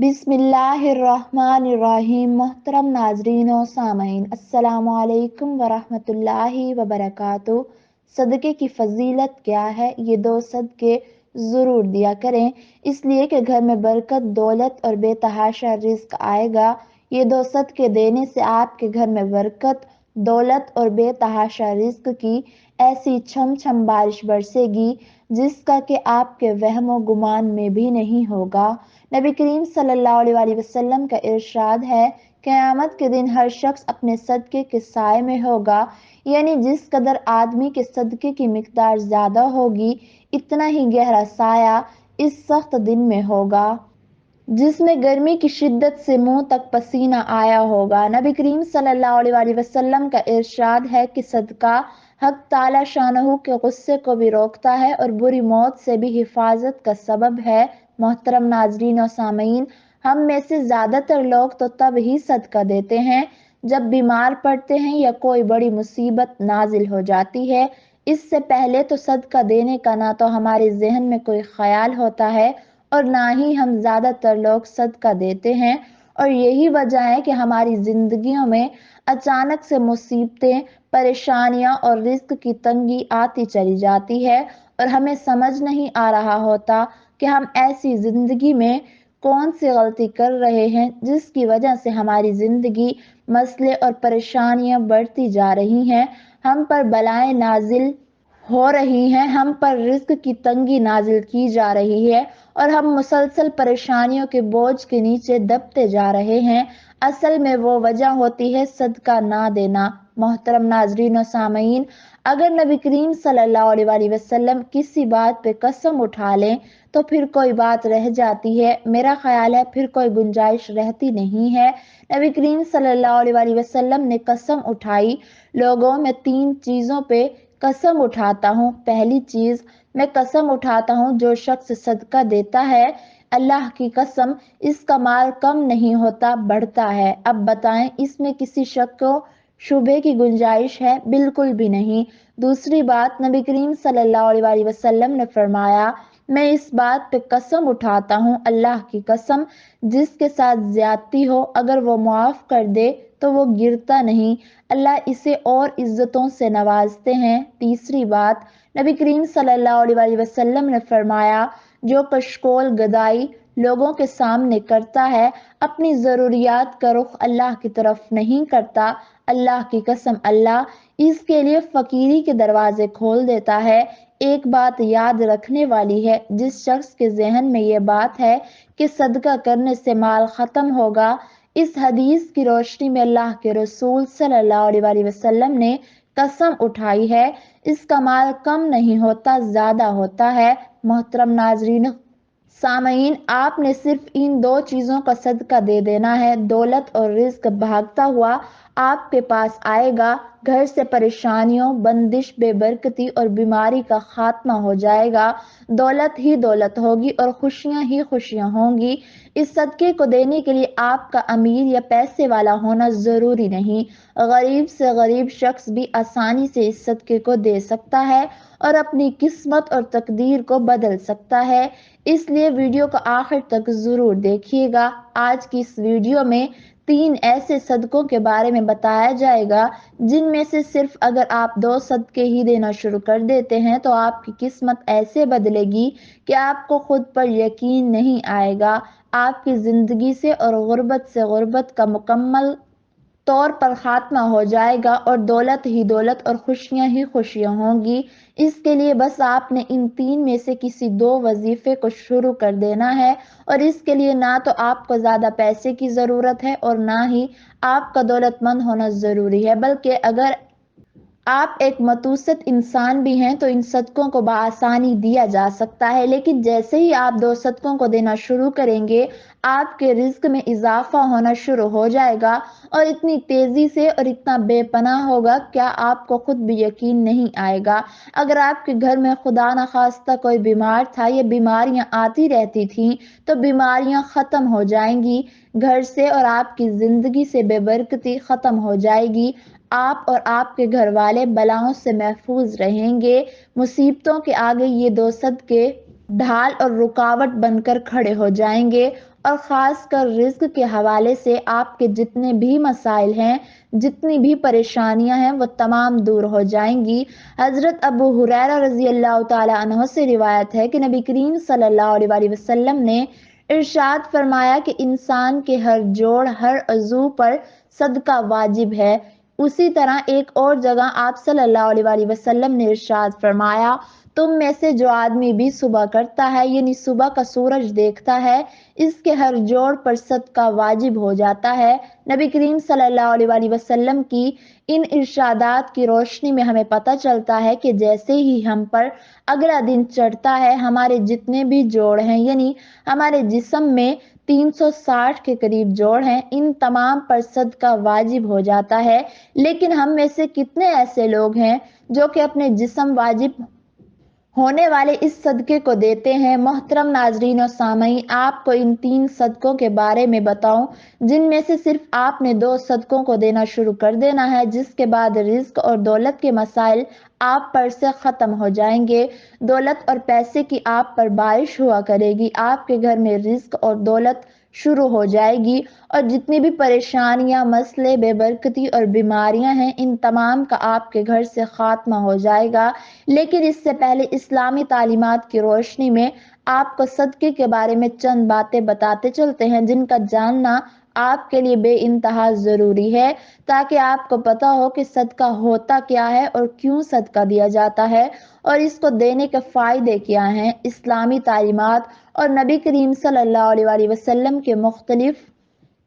बिस्मिल्लाहिर्रहमानिर्रहीम। मोहतरम नाजरीन और सामईन, अस्सलामु अलैकुम वरहमतुल्लाहि वबरकातुहू। सदक़े की फ़जीलत क्या है? ये दो सदक़े ज़रूर दिया करें, इसलिए कि घर में बरकत, दौलत और बेतहाशा रिज़्क आएगा। ये दो सदक़े देने से आपके घर में बरकत, दौलत और बेतहाशा रिज़्क की ऐसी छम छम बारिश बरसेगी जिसका कि आपके वहमो गुमान में भी नहीं होगा। नबी करीम सल्लल्लाहु अलैहि वसल्लम का इरशाद है, क़यामत के दिन हर शख्स अपने सदक़े के साए में होगा, यानी जिस कदर आदमी के सदक़े की मिक़दार ज़्यादा होगी, इतना ही गहरा साया इस सख्त दिन में होगा जिसमें गर्मी की शिद्दत से मुंह तक पसीना आया होगा। नबी करीम सल्लल्लाहु अलैहि वसल्लम का इरशाद है कि सदका हक ताला शानहू के गुस्से को भी रोकता है और बुरी मौत से भी हिफाजत का सबब है। मोहतरम नाजरीन और सामईन, हम में से ज़्यादातर लोग तो तब ही सदका देते हैं जब बीमार पड़ते हैं या कोई बड़ी मुसीबत नाजिल हो जाती है। इससे पहले तो सदका देने का ना तो हमारे जहन में कोई ख्याल होता है और ना ही हम ज़्यादातर लोग सदका देते हैं, और यही वजह है कि हमारी ज़िंदगियों में अचानक से मुसीबतें, परेशानियां और रिस्क की तंगी आती चली जाती है और हमें समझ नहीं आ रहा होता कि हम ऐसी ज़िंदगी में कौन सी गलती कर रहे हैं जिसकी वजह से हमारी ज़िंदगी मसले और परेशानियां बढ़ती जा रही हैं, हम पर बलाएं नाजिल हो रही हैं, हम पर रिस्क की तंगी नाजिल की जा रही है और हम मुसलसल परेशानियों के बोझ के नीचे दबते जा रहे हैं। असल में वो वजह होती है सदका ना देना। मोहतरम नाजरीन और सामईन, अगर नबी करीम सल्लल्लाहु अलैहि वसल्लम किसी बात पे कसम उठा लें तो फिर कोई बात रह जाती है। मेरा ख्याल है फिर कोई गुंजाइश रहती नहीं है। नबी करीम सल्लल्लाहु अलैहि वसल्लम ने कसम उठाई, लोगों में 3 चीज़ों पे कसम उठाता हूँ। पहली चीज़, मैं कसम उठाता हूँ जो शख्स सदका देता है, अल्लाह की कसम इसका माल कम नहीं होता, बढ़ता है। अब बताएं, इसमें किसी शक को शुबे की गुंजाइश है? बिल्कुल भी नहीं। दूसरी बात, नबी करीम सल्लल्लाहु अलैहि वसल्लम ने फरमाया, मैं इस बात पे कसम उठाता हूँ, अल्लाह की कसम, जिसके साथ ज्यादती हो अगर वो मुआफ कर दे तो वो गिरता नहीं, अल्लाह इसे और इज्जतों से नवाजते हैं। तीसरी बात, नबी करीम सल्लल्लाहु अलैहि वसल्लम ने फरमाया, जो कशकोल गदाई लोगों के सामने करता है, अपनी ज़रूरियात का रुख अल्लाह की तरफ नहीं करता, अल्लाह की कसम अल्लाह इसके लिए फ़कीरी के दरवाजे खोल देता है। एक बात याद रखने वाली है, जिस शख्स के जहन में ये बात है कि सदका करने से माल ख़त्म होगा, इस हदीस की रोशनी में अल्लाह के रसूल सल्लल्लाहु अलैहि वसल्लम ने कसम उठाई है, इसका माल कम नहीं होता, ज़्यादा होता है। मोहतरम नाजरीन सामईन, आपने सिर्फ इन 2 चीज़ों का सदका दे देना है, दौलत और रिज्क भागता हुआ आपके पास आएगा। घर से परेशानियों, बंदिश, बेबरकती और बीमारी का खात्मा हो जाएगा। दौलत ही दौलत होगी और खुशियां ही खुशियां होंगी। इस सदके को देने के लिए आपका अमीर या पैसे वाला होना ज़रूरी नहीं, गरीब से गरीब शख्स भी आसानी से इस सदके को दे सकता है और अपनी किस्मत और तकदीर को बदल सकता है। इसलिए वीडियो को आखिर तक ज़रूर देखिएगा। आज की इस वीडियो में 3 ऐसे सदकों के बारे में बताया जाएगा जिनमें से सिर्फ अगर आप 2 सदके ही देना शुरू कर देते हैं तो आपकी किस्मत ऐसे बदलेगी कि आपको खुद पर यकीन नहीं आएगा। आपकी ज़िंदगी से और गुर्बत से गुर्बत का मुकम्मल तौर पर खात्मा हो जाएगा और दौलत ही दौलत और खुशियां ही खुशियां होंगी। इसके लिए बस आपने इन 3 में से किसी 2 वजीफे को शुरू कर देना है और इसके लिए ना तो आपको ज़्यादा पैसे की ज़रूरत है और ना ही आपका दौलतमंद होना ज़रूरी है, बल्कि अगर आप एक मतूसत इंसान भी हैं तो इन सदकों को बआसानी दिया जा सकता है। लेकिन जैसे ही आप 2 सदकों को देना शुरू करेंगे, आपके रिज्क में इजाफा होना शुरू हो जाएगा और इतनी तेजी से और इतना बेपनाह होगा, क्या आपको खुद भी यकीन नहीं आएगा। अगर आपके घर में खुदा न खास्ता कोई बीमार था या बीमारियां आती रहती थीं, तो बीमारियां खत्म हो जाएंगी घर से और आपकी जिंदगी से बेबरकती खत्म हो जाएगी। आप और आपके घर वाले बलाओं से महफूज रहेंगे। मुसीबतों के आगे ये 2 सदके ढाल और रुकावट बनकर खड़े हो जाएंगे। और ख़ास कर रिज़्क के हवाले से आपके जितने भी मसाइल हैं, जितनी भी परेशानियां हैं, वो तमाम दूर हो जाएंगी। हज़रत अबू हुरैरा रज़ी अल्लाह ताला अन्हु से रिवायत है कि नबी करीम सल्लल्लाहु अलैहि वसल्लम ने इरशाद फरमाया कि इंसान के हर जोड़, हर अज़ू पर सदका वाजिब है। उसी तरह एक और जगह आप सल्लल्लाहु अलैहि वसल्लम ने इरशाद फरमाया, तुम में से जो आदमी भी सुबह करता है, यानी सुबह का सूरज देखता है, इसके हर जोड़ पर सदका वाजिब हो जाता है। नबी करीम सल्लल्लाहु अलैहि वसल्लम की इन इरशादात की रोशनी में हमें पता चलता है कि जैसे ही हम पर अगला दिन चढ़ता है, हमारे जितने भी जोड़ हैं, यानी हमारे जिस्म में 360 के करीब जोड़ हैं, इन तमाम पर सदका वाजिब हो जाता है। लेकिन हम में से कितने ऐसे लोग हैं जो कि अपने जिस्म वाजिब होने वाले इस सदके को देते हैं। मोहतरम नाजरीन और सामईन, आपको इन 3 सदकों के बारे में बताऊं, जिनमें से सिर्फ आपने 2 सदकों को देना शुरू कर देना है, जिसके बाद रिज्क और दौलत के मसाइल आप पर से ख़त्म हो जाएंगे। दौलत और पैसे की आप पर बारिश हुआ करेगी, आपके घर में रिज्क और दौलत शुरू हो जाएगी, और जितनी भी परेशानियां, मसले, बेबरकती और बीमारियां हैं, इन तमाम का आपके घर से खात्मा हो जाएगा। लेकिन इससे पहले इस्लामी तालीमात की रोशनी में आपको सदके के बारे में चंद बातें बताते चलते हैं, जिनका जानना आपके लिए बेइंतहा ज़रूरी है, ताकि आपको पता हो कि सदका होता क्या है और क्यों सदका दिया जाता है, और इसको देने के फ़ायदे क्या हैं। इस्लामी तालीमात और नबी करीम सल्लल्लाहु अलैहि वसल्लम के मुख्तलिफ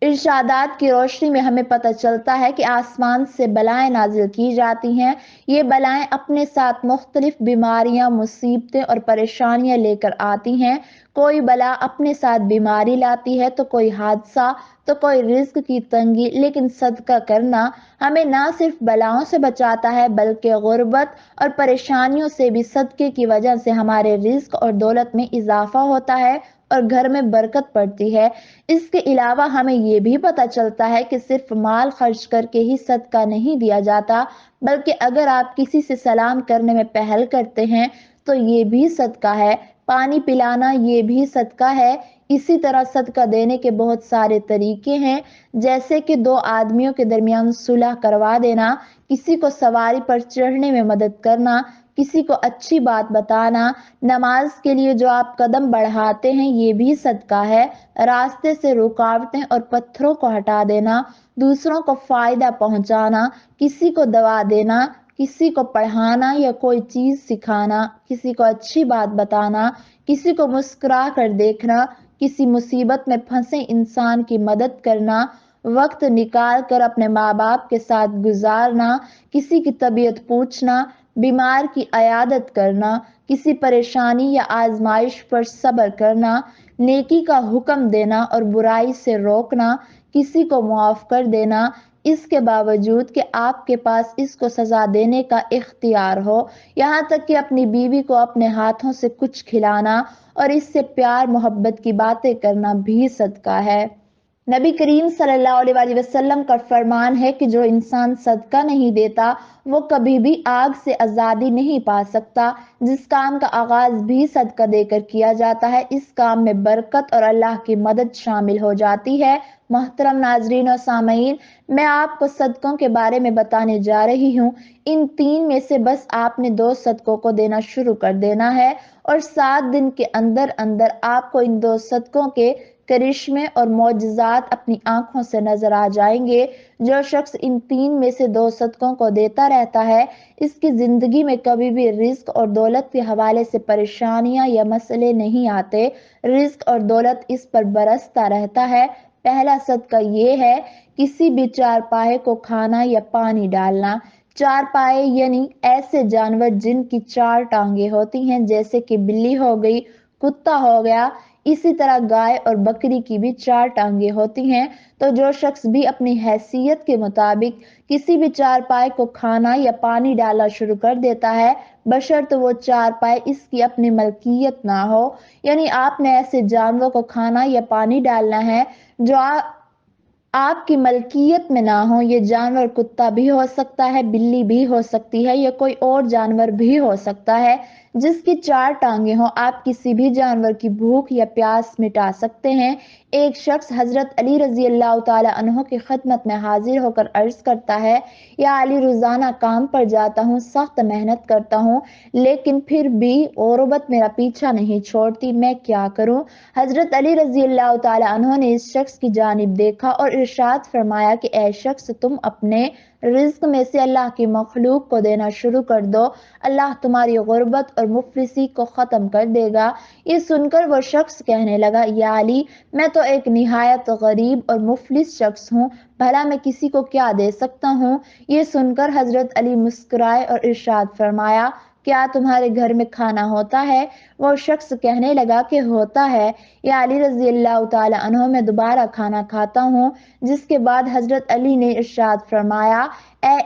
इरशादात की रोशनी में हमें पता चलता है कि आसमान से बलाएं नाजिल की जाती हैं। ये बलाएं अपने साथ मुख्तलिफ बीमारियां, मुसीबतें और परेशानियां लेकर आती हैं। कोई बला अपने साथ बीमारी लाती है, तो कोई हादसा, तो कोई रिज्क की तंगी। लेकिन सदका करना हमें ना सिर्फ बलाओं से बचाता है, बल्कि गुर्बत और परेशानियों से भी सदके की वजह से हमारे रिज्क और दौलत में इजाफा होता है और घर में बरकत पड़ती है। इसके अलावा हमें ये भी पता चलता है कि सिर्फ माल खर्च करके ही सदका नहीं दिया जाता, बल्कि अगर आप किसी से सलाम करने में पहल करते हैं, तो ये भी सदका है। पानी पिलाना ये भी सदका है। इसी तरह सदका देने के बहुत सारे तरीके हैं, जैसे कि 2 आदमियों के दरमियान सुलह करवा देना, किसी को सवारी पर चढ़ने में मदद करना, किसी को अच्छी बात बताना, नमाज के लिए जो आप कदम बढ़ाते हैं, ये भी सदका है। रास्ते से रुकावटें और पत्थरों को हटा देना, दूसरों को फायदा पहुंचाना, किसी को दवा देना, किसी को पढ़ाना या कोई चीज सिखाना, किसी को अच्छी बात बताना, किसी को मुस्कुरा कर देखना, किसी मुसीबत में फंसे इंसान की मदद करना, वक्त निकाल कर अपने माँ बाप के साथ गुजारना, किसी की तबीयत पूछना, बीमार की अयादत करना, किसी परेशानी या आजमाइश पर सब्र करना, नेकी का हुक्म देना और बुराई से रोकना, किसी को मुआफ कर देना, इसके बावजूद कि आपके पास इसको सजा देने का इख्तियार हो। यहाँ तक कि अपनी बीवी को अपने हाथों से कुछ खिलाना और इससे प्यार मोहब्बत की बातें करना भी सदका है। नबी करीम सल्लल्लाहु अलैहि वसल्लम का फरमान है कि जो इंसान सदका नहीं देता, वो कभी भी आग से आज़ादी नहीं पा सकता। जिस काम का आगाज भी सदका देकर किया जाता है, इस काम में बरकत और अल्लाह की मदद शामिल हो जाती है। मोहतरम नाजरीन और सामईन, मैं आपको सदकों के बारे में बताने जा रही हूँ। इन 3 में से बस आपने 2 सदकों को देना शुरू कर देना है, और 7 दिन के अंदर अंदर आपको इन 2 सदकों के करिश्मे और मौजज़ात अपनी आंखों से नजर आ जाएंगे। जो शख्स इन 3 में से 2 सदकों को देता रहता है, इसकी जिंदगी में कभी भी रिज्क और दौलत के हवाले से परेशानियां या मसले नहीं आते। रिज्क और दौलत इस पर बरसता रहता है। पहला सदका ये है, किसी भी चारपाए को खाना या पानी डालना। चारपाए यानी ऐसे जानवर जिनकी 4 टांगे होती हैं, जैसे कि बिल्ली हो गई, कुत्ता हो गया। इसी तरह गाय और बकरी की भी 4 टांगे होती हैं। तो जो शख्स भी अपनी हैसियत के मुताबिक किसी भी चारपाई को खाना या पानी डालना शुरू कर देता है, बशर्त वो चारपाई इसकी अपनी मलकियत ना हो, यानी आपने ऐसे जानवर को खाना या पानी डालना है जो आपकी मलकियत में ना हो। ये जानवर कुत्ता भी हो सकता है, बिल्ली भी हो सकती है, या कोई और जानवर भी हो सकता है। جس کی 4 ٹانگیں ہوں، آپ کسی بھی جانور کی بھوک یا پیاس مٹا سکتے ہیں۔ ایک شخص حضرت علی رضی اللہ تعالی عنہ کی خدمت میں حاضر ہو کر عرض کرتا ہے، یا علی، روزانہ کام پر جاتا ہوں، سخت محنت کرتا ہوں، لیکن پھر بھی غربت میرا پیچھا نہیں چھوڑتی، میں کیا کروں؟ حضرت علی رضی اللہ تعالی عنہ نے اس شخص کی جانب دیکھا اور ارشاد فرمایا کہ اے شخص، تم اپنے رزق میں سے اللہ کی مخلوق کو دینا شروع کر دو، اللہ تمہاری غربت اور مفلسی کو ختم کر دے گا۔ یہ سن کر وہ شخص کہنے لگا، یا علی، میں تو ایک نہایت غریب اور مفلس شخص ہوں، بھلا میں کسی کو کیا دے سکتا ہوں؟ یہ سن کر حضرت علی مسکرائے اور ارشاد فرمایا، کیا تمہارے گھر میں کھانا ہوتا ہے؟ وہ شخص کہنے لگا کہ ہوتا ہے، یا علی رضی اللہ تعالی عنہ، میں دوبارہ کھانا کھاتا ہوں۔ جس کے بعد حضرت علی نے ارشاد فرمایا، اے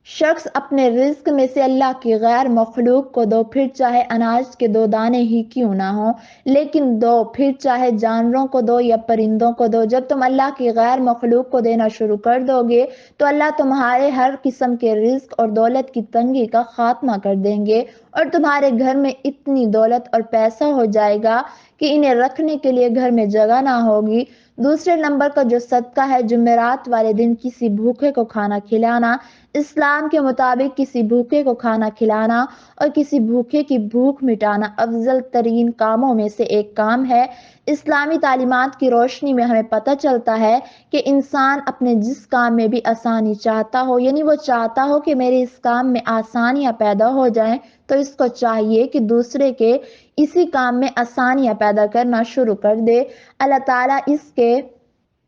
شخص، اپنے رزق میں سے اللہ کی غیر مخلوق کو دو، پھر چاہے اناج کے 2 دانے ہی کیوں نہ ہوں، لیکن دو، پھر چاہے جانوروں کو دو یا پرندوں کو دو۔ جب تم اللہ کی غیر مخلوق کو دینا شروع کر دو گے تو اللہ تمہارے ہر قسم کے رزق اور دولت کی تنگی کا خاتمہ کر دیں گے، اور تمہارے گھر میں اتنی دولت اور پیسہ ہو جائے گا کہ انہیں رکھنے کے لیے گھر میں جگہ نہ ہوگی۔ دوسرے نمبر کا جو صدقہ ہے، جمعرات والے دن کسی بھوکے کو کھانا کھلانا، اسلام کے مطابق کسی بھوکے کو کھانا کھلانا اور کسی بھوکے کی بھوک مٹانا افضل ترین کاموں میں سے ایک کام ہے۔ اسلامی تعلیمات کی روشنی میں ہمیں پتہ چلتا ہے کہ انسان اپنے جس کام میں بھی آسانی چاہتا ہو، یعنی وہ چاہتا ہو کہ میرے اس کام میں آسانیاں پیدا ہو جائیں، تو اس کو چاہیے کہ دوسرے کے اسی کام میں آسانیاں پیدا کرنا شروع کر دے۔ اللہ تعالیٰ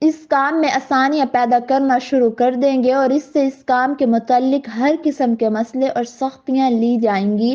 اس کام میں آسانیاں پیدا کرنا شروع کر دیں گے اور اس سے اس کام کے متعلق ہر قسم کے مسئلے اور سختیاں لی جائیں گی۔